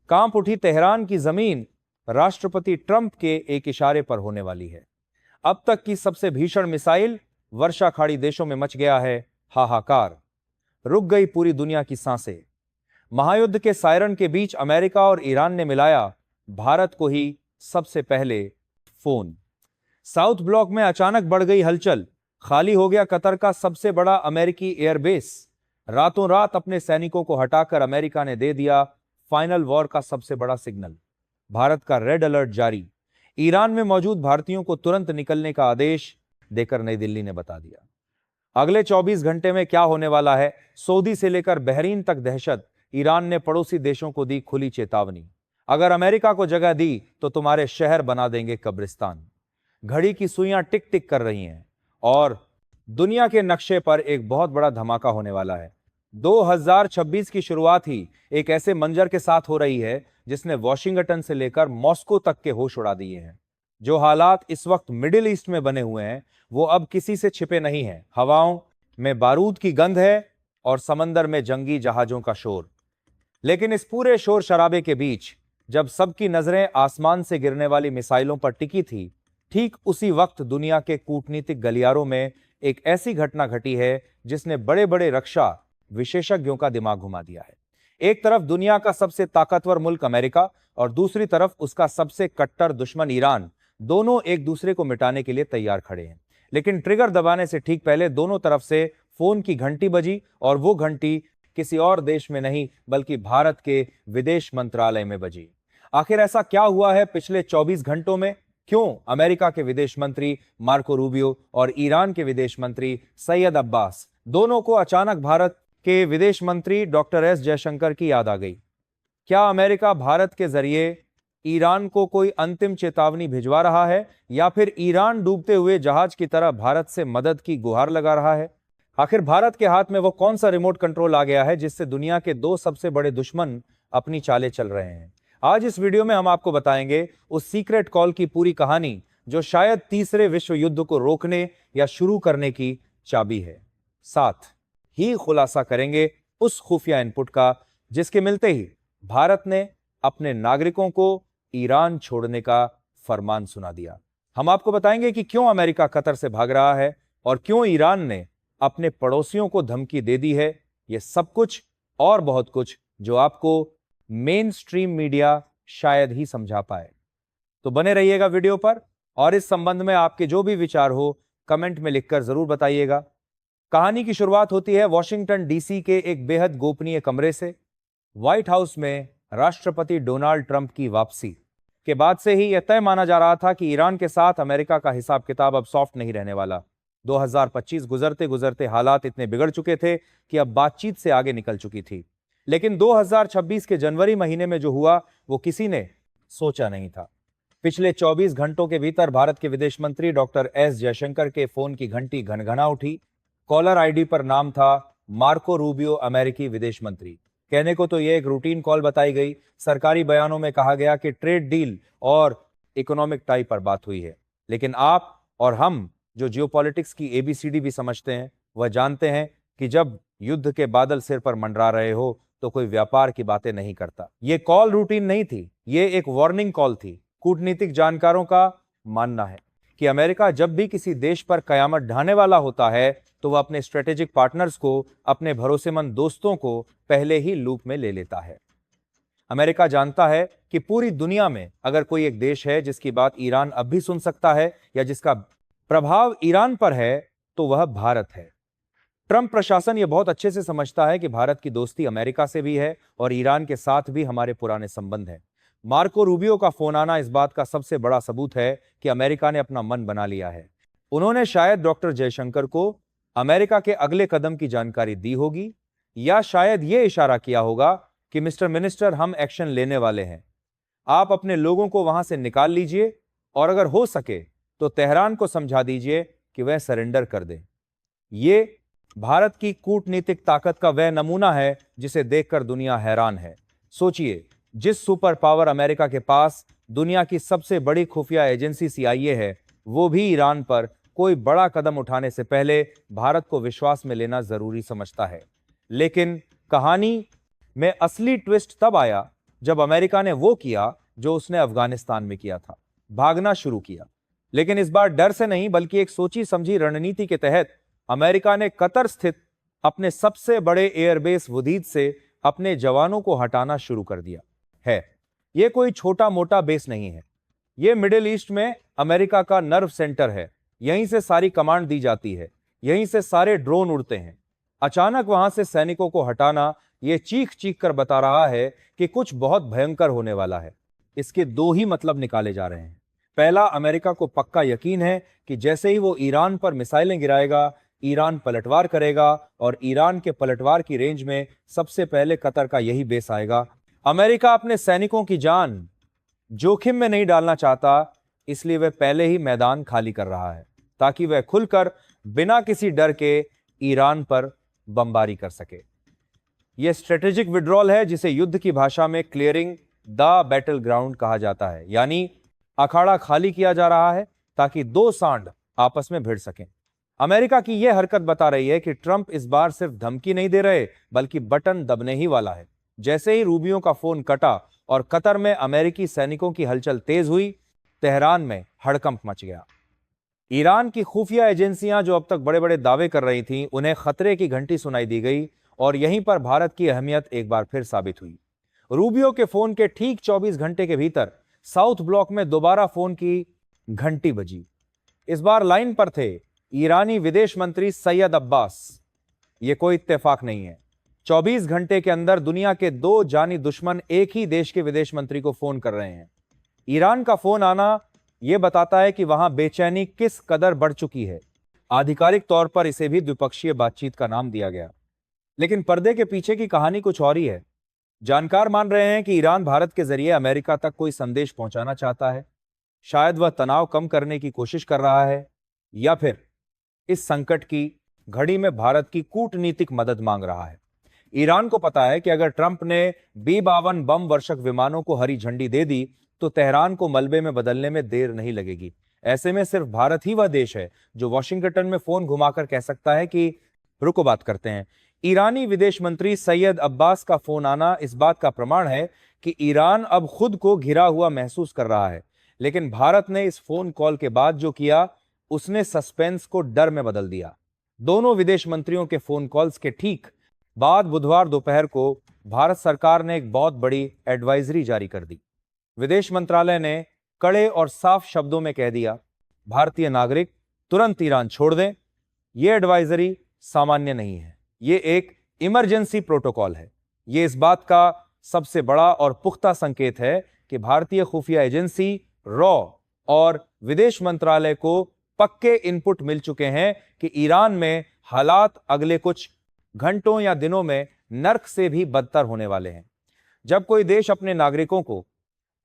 कांप उठी तेहरान की जमीन राष्ट्रपति ट्रंप के एक इशारे पर होने वाली है। अब तक की सबसे भीषण मिसाइल, वर्षा खाड़ी देशों में मच गया है हाहाकार। रुक गई पूरी दुनिया की सांसें। महायुद्ध के सायरन के बीच अमेरिका और ईरान ने मिलाया भारत को ही सबसे पहले फोन। साउथ ब्लॉक में अचानक बढ़ गई हलचल। खाली हो गया कतर का सबसे बड़ा अमेरिकी एयरबेस। रातों रात अपने सैनिकों को हटाकर अमेरिका ने दे दिया फाइनल वॉर का सबसे बड़ा सिग्नल। भारत का रेड अलर्ट जारी। ईरान में मौजूद भारतीयों को तुरंत निकलने का आदेश देकर नई दिल्ली ने बता दिया। अगले 24 घंटे में क्या होने वाला है? सऊदी से लेकर बहरीन तक दहशत। ईरान ने पड़ोसी देशों को दी खुली चेतावनी। अगर अमेरिका को जगह दी तो तुम्हारे शहर बना देंगे कब्रिस्तान। घड़ी की सुइयां टिक टिक कर रही हैं और दुनिया के नक्शे पर एक बहुत बड़ा धमाका होने वाला है। 2026 की शुरुआत ही एक ऐसे मंजर के साथ हो रही है जिसने वॉशिंगटन से लेकर मॉस्को तक के होश उड़ा दिए हैं। जो हालात इस वक्त मिडिल ईस्ट में बने हुए हैं वो अब किसी से छिपे नहीं हैं। हवाओं में बारूद की गंध है और समंदर में जंगी जहाजों का शोर। लेकिन इस पूरे शोर शराबे के बीच जब सबकी नजरें आसमान से गिरने वाली मिसाइलों पर टिकी थी, ठीक उसी वक्त दुनिया के कूटनीतिक गलियारों में एक ऐसी घटना घटी है जिसने बड़े बड़े रक्षा विशेषज्ञों का दिमाग घुमा दिया है। एक तरफ दुनिया का सबसे ताकतवर मुल्क अमेरिका और दूसरी तरफ उसका सबसे कट्टर दुश्मन ईरान, दोनों एक दूसरे को मिटाने के लिए तैयार खड़े हैं। लेकिन ट्रिगर दबाने से ठीक पहले दोनों तरफ से फोन की घंटी बजी और वो घंटी किसी और देश में नहीं बल्कि भारत के विदेश मंत्रालय में बजी। आखिर ऐसा क्या हुआ है पिछले 24 घंटों में? क्यों अमेरिका के विदेश मंत्री मार्को रूबियो और ईरान के विदेश मंत्री सैयद अब्बास दोनों को अचानक भारत के विदेश मंत्री डॉक्टर एस जयशंकर की याद आ गई? क्या अमेरिका भारत के जरिए ईरान को कोई अंतिम चेतावनी भिजवा रहा है या फिर ईरान डूबते हुए जहाज की तरह भारत से मदद की गुहार लगा रहा है? आखिर भारत के हाथ में वो कौन सा रिमोट कंट्रोल आ गया है जिससे दुनिया के दो सबसे बड़े दुश्मन अपनी चालें चल रहे हैं? आज इस वीडियो में हम आपको बताएंगे उस सीक्रेट कॉल की पूरी कहानी जो शायद तीसरे विश्व युद्ध को रोकने या शुरू करने की चाबी है। साथ ही खुलासा करेंगे उस खुफिया इनपुट का जिसके मिलते ही भारत ने अपने नागरिकों को ईरान छोड़ने का फरमान सुना दिया। हम आपको बताएंगे कि क्यों अमेरिका कतर से भाग रहा है और क्यों ईरान ने अपने पड़ोसियों को धमकी दे दी है। यह सब कुछ और बहुत कुछ जो आपको मेन स्ट्रीम मीडिया शायद ही समझा पाए। तो बने रहिएगा वीडियो पर और इस संबंध में आपके जो भी विचार हो कमेंट में लिखकर जरूर बताइएगा। कहानी की शुरुआत होती है वॉशिंगटन डीसी के एक बेहद गोपनीय कमरे से। व्हाइट हाउस में राष्ट्रपति डोनाल्ड ट्रंप की वापसी के बाद से ही यह तय माना जा रहा था कि ईरान के साथ अमेरिका का हिसाब किताब अब सॉफ्ट नहीं रहने वाला। 2025 गुजरते गुजरते हालात इतने बिगड़ चुके थे कि अब बातचीत से आगे निकल चुकी थी। लेकिन 2026 के जनवरी महीने में जो हुआ वो किसी ने सोचा नहीं था। पिछले 24 घंटों के भीतर भारत के विदेश मंत्री डॉक्टर एस जयशंकर के फोन की घंटी घनघना उठी। कॉलर आईडी पर नाम था मार्को रूबियो, अमेरिकी विदेश मंत्री। कहने को तो यह एक रूटीन कॉल बताई गई। सरकारी बयानों में कहा गया कि ट्रेड डील और इकोनॉमिक टाई पर बात हुई है। लेकिन आप और हम जो जियोपॉलिटिक्स की एबीसीडी भी समझते हैं वह जानते हैं कि जब युद्ध के बादल सिर पर मंडरा रहे हो तो कोई व्यापार की बातें नहीं करता। यह कॉल रूटीन नहीं थी, यह एक वार्निंग कॉल थी। कूटनीतिक जानकारों का मानना है कि अमेरिका जब भी किसी देश पर कयामत ढाने वाला होता है तो वह अपने स्ट्रेटेजिक पार्टनर्स को, अपने भरोसेमंद दोस्तों को पहले ही लूप में ले लेता है। अमेरिका जानता है कि पूरी दुनिया में अगर कोई एक देश है जिसकी बात ईरान अब भी सुन सकता है या जिसका प्रभाव ईरान पर है तो वह भारत है। ट्रंप प्रशासन यह बहुत अच्छे से समझता है कि भारत की दोस्ती अमेरिका से भी है और ईरान के साथ भी हमारे पुराने संबंध हैं। मार्को रूबियो का फोन आना इस बात का सबसे बड़ा सबूत है कि अमेरिका ने अपना मन बना लिया है। उन्होंने शायद डॉक्टर जयशंकर को अमेरिका के अगले कदम की जानकारी दी होगी या शायद यह इशारा किया होगा कि मिस्टर मिनिस्टर, हम एक्शन लेने वाले हैं। आप अपने लोगों को वहां से निकाल लीजिए और अगर हो सके तो तेहरान को समझा दीजिए कि वह सरेंडर कर दे। ये भारत की कूटनीतिक ताकत का वह नमूना है जिसे देखकर दुनिया हैरान है। सोचिए, जिस सुपर पावर अमेरिका के पास दुनिया की सबसे बड़ी खुफिया एजेंसी CIA है, वो भी ईरान पर कोई बड़ा कदम उठाने से पहले भारत को विश्वास में लेना जरूरी समझता है। लेकिन कहानी में असली ट्विस्ट तब आया जब अमेरिका ने वो किया जो उसने अफगानिस्तान में किया था, भागना शुरू किया। लेकिन इस बार डर से नहीं बल्कि एक सोची समझी रणनीति के तहत अमेरिका ने कतर स्थित अपने सबसे बड़े एयरबेस वुदीद से अपने जवानों को हटाना शुरू कर दिया है। यह कोई छोटा मोटा बेस नहीं है, यह मिडिल ईस्ट में अमेरिका का नर्व सेंटर है। यहीं से सारी कमांड दी जाती है, यहीं से सारे ड्रोन उड़ते हैं। अचानक वहां से सैनिकों को हटाना यह चीख चीख कर बता रहा है कि कुछ बहुत भयंकर होने वाला है। इसके दो ही मतलब निकाले जा रहे हैं। पहला, अमेरिका को पक्का यकीन है कि जैसे ही वो ईरान पर मिसाइलें गिराएगा, ईरान पलटवार करेगा और ईरान के पलटवार की रेंज में सबसे पहले कतर का यही बेस आएगा। अमेरिका अपने सैनिकों की जान जोखिम में नहीं डालना चाहता, इसलिए वह पहले ही मैदान खाली कर रहा है ताकि वह खुलकर बिना किसी डर के ईरान पर बमबारी कर सके। यह स्ट्रेटेजिक विड्रॉल है, जिसे युद्ध की भाषा में क्लियरिंग द बैटल ग्राउंड कहा जाता है। यानी अखाड़ा खाली किया जा रहा है ताकि दो सांड आपस में भिड़ सकें। अमेरिका की यह हरकत बता रही है कि ट्रंप इस बार सिर्फ धमकी नहीं दे रहे बल्कि बटन दबने ही वाला है। जैसे ही रूबियो का फोन कटा और कतर में अमेरिकी सैनिकों की हलचल तेज हुई, तेहरान में हड़कंप मच गया। ईरान की खुफिया एजेंसियां जो अब तक बड़े बड़े दावे कर रही थीं, उन्हें खतरे की घंटी सुनाई दी गई और यहीं पर भारत की अहमियत एक बार फिर साबित हुई। रूबियो के फोन के ठीक 24 घंटे के भीतर साउथ ब्लॉक में दोबारा फोन की घंटी बजी। इस बार लाइन पर थे ईरानी विदेश मंत्री सैयद अब्बास। यह कोई इत्तेफाक नहीं है। 24 घंटे के अंदर दुनिया के दो जानी दुश्मन एक ही देश के विदेश मंत्री को फोन कर रहे हैं। ईरान का फोन आना यह बताता है कि वहां बेचैनी किस कदर बढ़ चुकी है। आधिकारिक तौर पर इसे भी द्विपक्षीय बातचीत का नाम दिया गया, लेकिन पर्दे के पीछे की कहानी कुछ और ही है। जानकार मान रहे हैं कि ईरान भारत के जरिए अमेरिका तक कोई संदेश पहुंचाना चाहता है। शायद वह तनाव कम करने की कोशिश कर रहा है, या फिर इस संकट की घड़ी में भारत की कूटनीतिक मदद मांग रहा है। ईरान को पता है कि अगर ट्रंप ने B-52 बम वर्षक विमानों को हरी झंडी दे दी तो तेहरान को मलबे में बदलने में देर नहीं लगेगी। ऐसे में सिर्फ भारत ही वह देश है जो वॉशिंगटन में फोन घुमाकर कह सकता है कि रुको, बात करते हैं। ईरानी विदेश मंत्री सैयद अब्बास का फोन आना इस बात का प्रमाण है कि ईरान अब खुद को घिरा हुआ महसूस कर रहा है। लेकिन भारत ने इस फोन कॉल के बाद जो किया, उसने सस्पेंस को डर में बदल दिया। दोनों विदेश मंत्रियों के फोन कॉल्स के ठीक बाद बुधवार दोपहर को भारत सरकार ने एक बहुत बड़ी एडवाइजरी जारी कर दी। विदेश मंत्रालय ने कड़े और साफ शब्दों में कह दिया, भारतीय नागरिक तुरंत ईरान छोड़ दें। यह एडवाइजरी सामान्य नहीं है, यह एक इमरजेंसी प्रोटोकॉल है। यह इस बात का सबसे बड़ा और पुख्ता संकेत है कि भारतीय खुफिया एजेंसी रॉ और विदेश मंत्रालय को पक्के इनपुट मिल चुके हैं कि ईरान में हालात अगले कुछ घंटों या दिनों में नर्क से भी बदतर होने वाले हैं। जब कोई देश अपने नागरिकों को,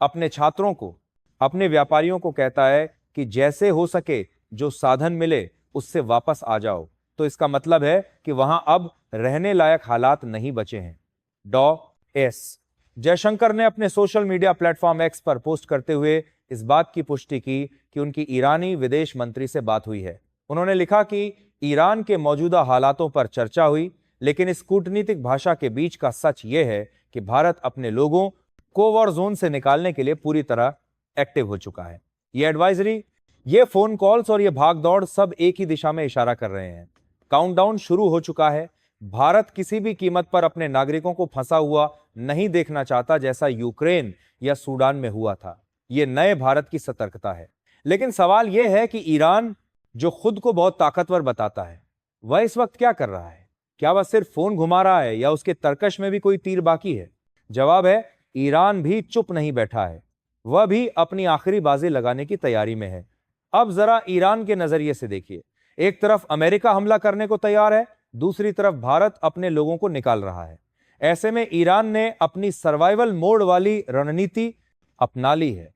अपने छात्रों को, अपने व्यापारियों को कहता है कि जैसे हो सके जो साधन मिले उससे वापस आ जाओ, तो इसका मतलब है कि वहां अब रहने लायक हालात नहीं बचे हैं। डॉ एस जयशंकर ने अपने सोशल मीडिया प्लेटफॉर्म एक्स पर पोस्ट करते हुए इस बात की पुष्टि की कि उनकी ईरानी विदेश मंत्री से बात हुई है। उन्होंने लिखा कि ईरान के मौजूदा हालातों पर चर्चा हुई, लेकिन इस कूटनीतिक भाषा के बीच का सच यह है कि भारत अपने लोगों को वॉर जोन से निकालने के लिए पूरी तरह एक्टिव हो चुका है। यह एडवाइजरी, ये फोन कॉल्स और ये भागदौड़ सब एक ही दिशा में इशारा कर रहे हैं। काउंटडाउन शुरू हो चुका है। भारत किसी भी कीमत पर अपने नागरिकों को फंसा हुआ नहीं देखना चाहता, जैसा यूक्रेन या सूडान में हुआ था। यह नए भारत की सतर्कता है। लेकिन सवाल यह है कि ईरान, जो खुद को बहुत ताकतवर बताता है, वह इस वक्त क्या कर रहा है? क्या वह सिर्फ फोन घुमा रहा है या उसके तरकश में भी कोई तीर बाकी है? जवाब है, ईरान भी चुप नहीं बैठा है। वह भी अपनी आखिरी बाजी लगाने की तैयारी में है। अब जरा ईरान के नजरिए से देखिए। एक तरफ अमेरिका हमला करने को तैयार है, दूसरी तरफ भारत अपने लोगों को निकाल रहा है। ऐसे में ईरान ने अपनी सर्वाइवल मोड वाली रणनीति अपना ली है।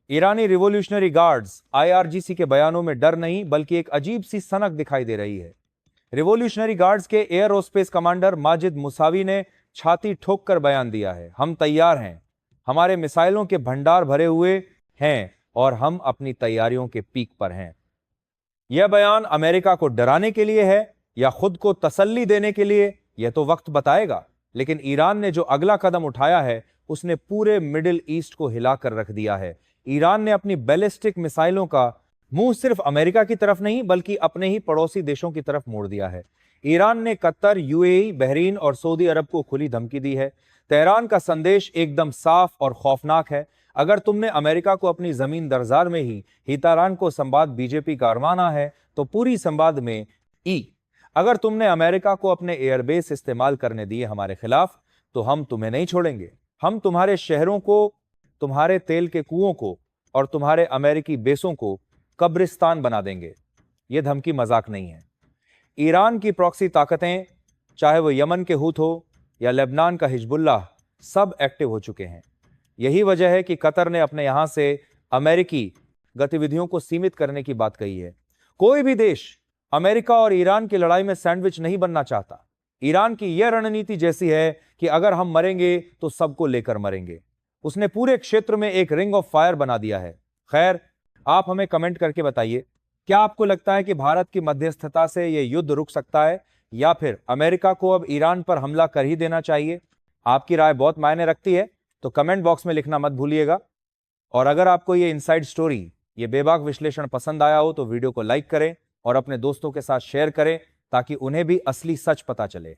ईरानी रिवॉल्यूशनरी गार्ड्स IRGC के बयानों में डर नहीं बल्कि एक अजीब सी सनक दिखाई दे रही है। रिवॉल्यूशनरी गार्ड्स के एयरोस्पेस कमांडर माजिद मुसावी ने छाती ठोक कर बयान दिया है, हम तैयार हैं, हमारे मिसाइलों के भंडार भरे हुए हैं और हम अपनी तैयारियों के पीक पर हैं। यह बयान अमेरिका को डराने के लिए है या खुद को तसल्ली देने के लिए, यह तो वक्त बताएगा। लेकिन ईरान ने जो अगला कदम उठाया है उसने पूरे मिडिल ईस्ट को हिलाकर रख दिया है। ईरान ने अपनी बैलिस्टिक मिसाइलों का मुंह सिर्फ अमेरिका की तरफ नहीं बल्कि अपने ही पड़ोसी देशों की तरफ मोड़ दिया है। ईरान ने कतर, यूएई, बहरीन और सऊदी अरब को खुली धमकी दी है। तेहरान का संदेश एकदम साफ और खौफनाक है। अगर तुमने अमेरिका को अपनी जमीन दरजार में ही हितारान को संवाद बीजेपी का अरमाना है तो पूरी संवाद में ई। अगर तुमने अमेरिका को अपने एयरबेस इस्तेमाल करने दिए हमारे खिलाफ तो हम तुम्हें नहीं छोड़ेंगे। हम तुम्हारे शहरों को, तुम्हारे तेल के कुओं को और तुम्हारे अमेरिकी बेसों को कब्रिस्तान बना देंगे। यह धमकी मजाक नहीं है। ईरान की प्रॉक्सी ताकतें, चाहे वो यमन के हूथ हो या लेबनान का हिजबुल्लाह, सब एक्टिव हो चुके हैं। यही वजह है कि कतर ने अपने यहां से अमेरिकी गतिविधियों को सीमित करने की बात कही है। कोई भी देश अमेरिका और ईरान की लड़ाई में सैंडविच नहीं बनना चाहता। ईरान की यह रणनीति जैसी है कि अगर हम मरेंगे तो सबको लेकर मरेंगे। उसने पूरे क्षेत्र में एक रिंग ऑफ फायर बना दिया है। खैर, आप हमें कमेंट करके बताइए, क्या आपको लगता है कि भारत की मध्यस्थता से यह युद्ध रुक सकता है या फिर अमेरिका को अब ईरान पर हमला कर ही देना चाहिए? आपकी राय बहुत मायने रखती है, तो कमेंट बॉक्स में लिखना मत भूलिएगा। और अगर आपको ये इनसाइड स्टोरी, ये बेबाक विश्लेषण पसंद आया हो तो वीडियो को लाइक करें और अपने दोस्तों के साथ शेयर करें ताकि उन्हें भी असली सच पता चले।